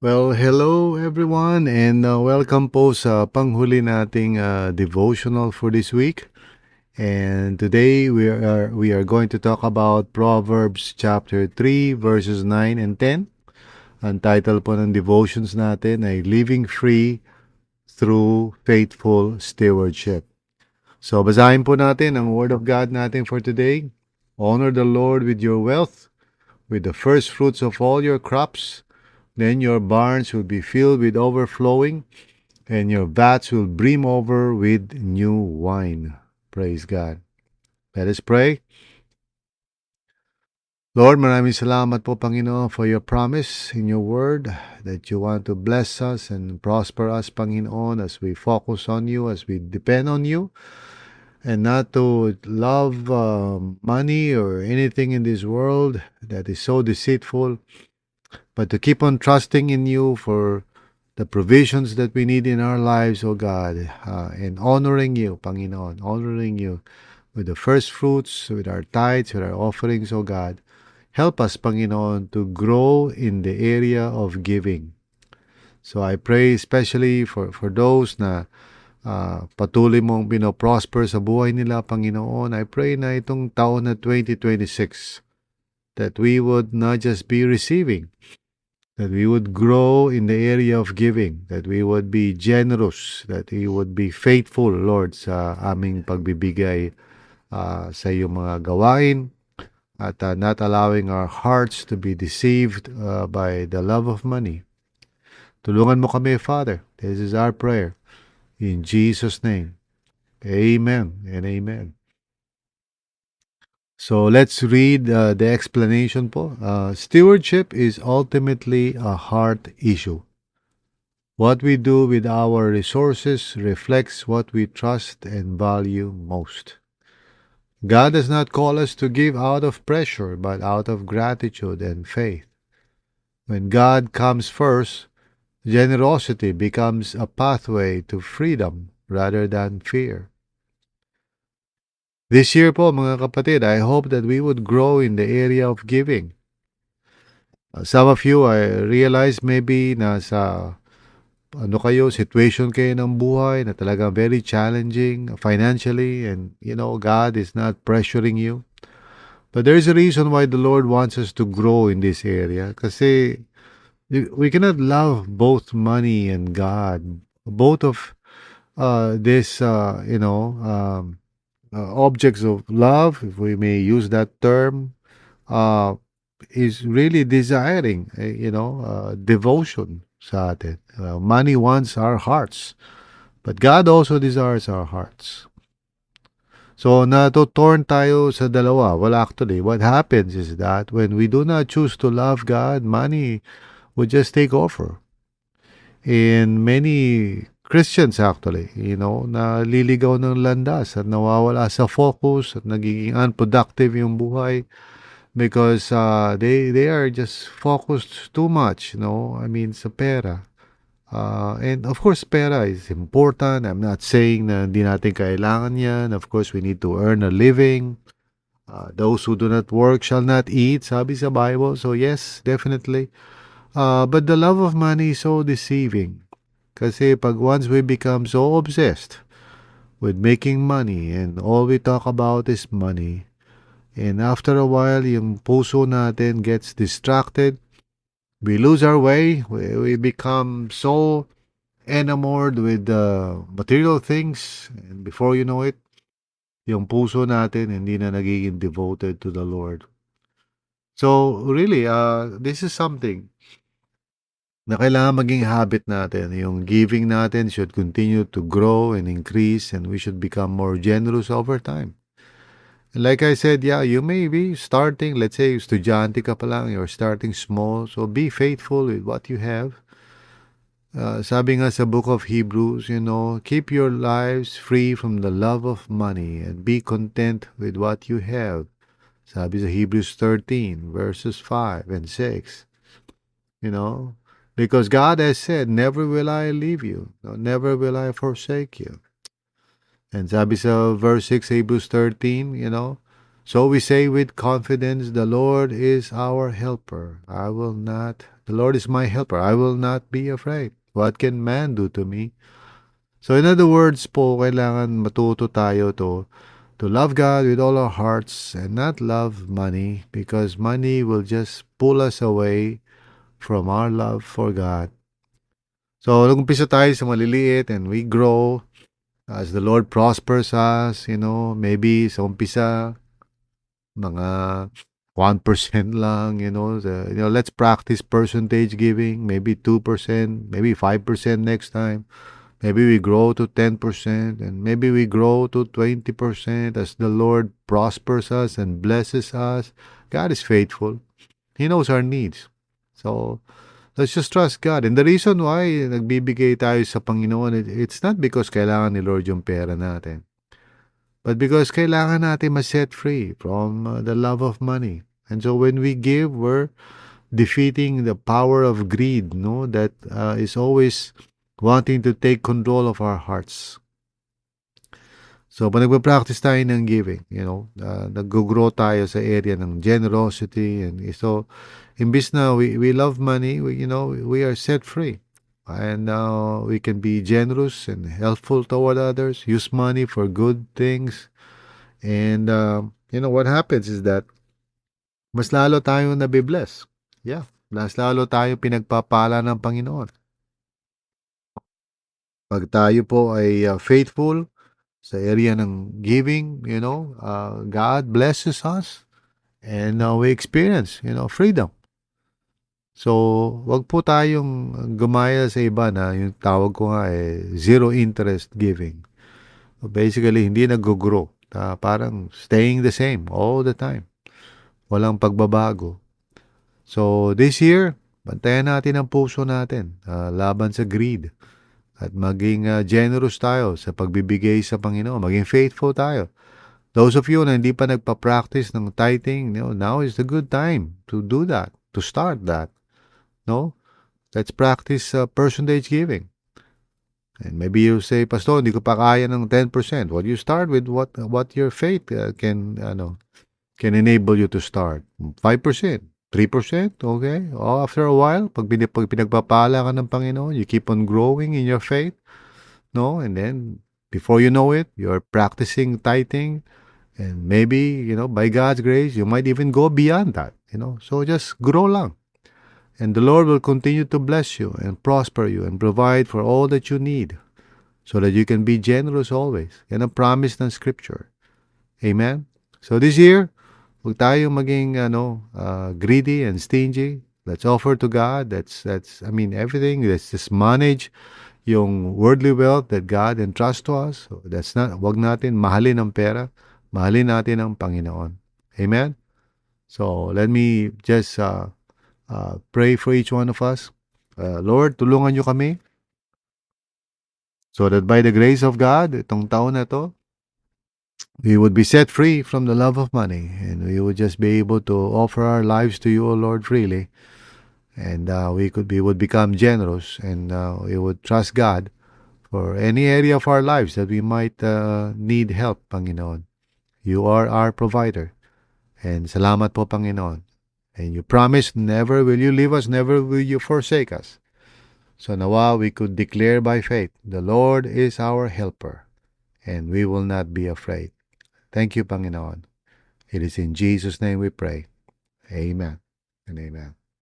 Well, hello everyone and welcome po sa panghuli nating devotional for this week. And today we are going to talk about Proverbs chapter 3 verses 9 and 10. Ang title po ng devotions natin ay Living Free Through Faithful Stewardship. So basahin po natin ang word of God natin for today. Honor the Lord with your wealth, with the first fruits of all your crops. Then your barns will be filled with overflowing, and your vats will brim over with new wine. Praise God. Let us pray. Lord, maraming salamat po, Panginoon, for your promise in your word that you want to bless us and prosper us, Panginoon, as we focus on you, as we depend on you, and not to love money or anything in this world that is so deceitful, but to keep on trusting in you for the provisions that we need in our lives, O God, and honoring you, Panginoon, honoring you with the first fruits, with our tithes, with our offerings, O God. Help us, Panginoon, to grow in the area of giving. So I pray especially for those na patuloy mong pinoprosper sa buhay nila, Panginoon. I pray na itong taon na 2026 that we would not just be receiving, that we would grow in the area of giving, that we would be generous, that we would be faithful, Lord, sa aming pagbibigay sa iyong mga gawain, at not allowing our hearts to be deceived by the love of money. Tulungan mo kami, Father. This is our prayer. In Jesus' name, amen and amen. So let's read the explanation po. Stewardship is ultimately a heart issue. What we do with our resources reflects what we trust and value most. God does not call us to give out of pressure, but out of gratitude and faith. When God comes first, generosity becomes a pathway to freedom rather than fear. This year po, mga kapatid, I hope that we would grow in the area of giving. Some of you, I realize maybe nasa situation kayo ng buhay na talagang very challenging financially, and God is not pressuring you. But there is a reason why the Lord wants us to grow in this area. Kasi we cannot love both money and God. Both of this, objects of love, if we may use that term, uh, is really desiring, devotion sa atin. Money wants our hearts, but God also desires our hearts. So, natutorn tayo sa dalawa. Well, actually, what happens is that when we do not choose to love God, money will just take over. In many Christians actually, naliligaw ng landas at nawawala sa focus at nagiging unproductive yung buhay because they are just focused too much, I mean, sa pera. And of course, pera is important. I'm not saying na hindi natin kailangan yan. Of course, we need to earn a living. Those who do not work shall not eat, sabi sa Bible. So yes, definitely. But the love of money is so deceiving. Kasi pag once we become so obsessed with making money and all we talk about is money, and after a while, yung puso natin gets distracted, we lose our way, we become so enamored with material things, and before you know it, yung puso natin hindi na nagiging devoted to the Lord. So really, this is something na kailangan maging habit natin. Yung giving natin should continue to grow and increase, and we should become more generous over time. And like I said, yeah, you may be starting, let's say, estudyante ka pa lang, you're starting small, so be faithful with what you have. Sabi nga sa book of Hebrews, keep your lives free from the love of money and be content with what you have. Sabi sa Hebrews 13, verses 5 and 6. Because God has said, never will I leave you, no, never will I forsake you. And sabi sa verse 6, Hebrews 13, So we say with confidence, the Lord is our helper. The Lord is my helper. I will not be afraid. What can man do to me? So in other words po, kailangan matuto tayo to love God with all our hearts and not love money because money will just pull us away from our love for God. So nag-umpisa tayo sa maliliit and we grow as the Lord prospers us, maybe sa umpisa mga 1% lang, let's practice percentage giving, maybe 2%, maybe 5% next time. Maybe we grow to 10% and maybe we grow to 20% as the Lord prospers us and blesses us. God is faithful. He knows our needs. So, let's just trust God. And the reason why nagbibigay tayo sa Panginoon, it's not because kailangan ni Lord yung pera natin. But because kailangan natin ma-set free from the love of money. And so when we give, we're defeating the power of greed, no? That is always wanting to take control of our hearts. So, pag nagpa-practice tayo ng giving, nag-grow tayo sa area ng generosity. And so, imbis na we love money, we are set free. And we can be generous and helpful toward others, use money for good things. And, what happens is that mas lalo tayong nabibless. Yeah. Mas lalo tayong pinagpapala ng Panginoon. Pag tayo po ay faithful sa area ng giving, God blesses us and we experience, freedom. So, wag po tayong gumaya sa iba na yung tawag ko nga zero interest giving. Basically, hindi nag-grow. Parang staying the same all the time. Walang pagbabago. So, this year, bantayan natin ang puso natin laban sa greed. At maging generous tayo sa pagbibigay sa Panginoon. Maging faithful tayo. Those of you na hindi pa nagpa-practice ng tithing, now is the good time to do that, to start that. No? Let's practice percentage giving. And maybe you say, Pastor, hindi ko pa kaya ng 10%. Well, you start with what your faith can enable you to start. 5%, 3%, okay? After a while, pag pinagpapala ka ng Panginoon, you keep on growing in your faith, no? And then, before you know it, you're practicing tithing, and maybe, by God's grace, you might even go beyond that, So just grow lang. And the Lord will continue to bless you and prosper you and provide for all that you need so that you can be generous always. Yan ang promise ng Scripture. Amen? So this year, huwag tayong maging greedy and stingy. Let's offer to God. Everything. Let's just manage yung worldly wealth that God entrusts to us. So wag natin mahalin ang pera. Mahalin natin ang Panginoon. Amen? So let me just pray for each one of us. Lord, tulungan nyo kami so that by the grace of God, itong taon na to, we would be set free from the love of money and we would just be able to offer our lives to you, O Lord, freely. And we would become generous and we would trust God for any area of our lives that we might need help, Panginoon. You are our provider. And salamat po, Panginoon. And you promise, never will you leave us, never will you forsake us. So nawa we could declare by faith, the Lord is our helper, and we will not be afraid. Thank you, Panginoon. It is in Jesus' name we pray. Amen and amen.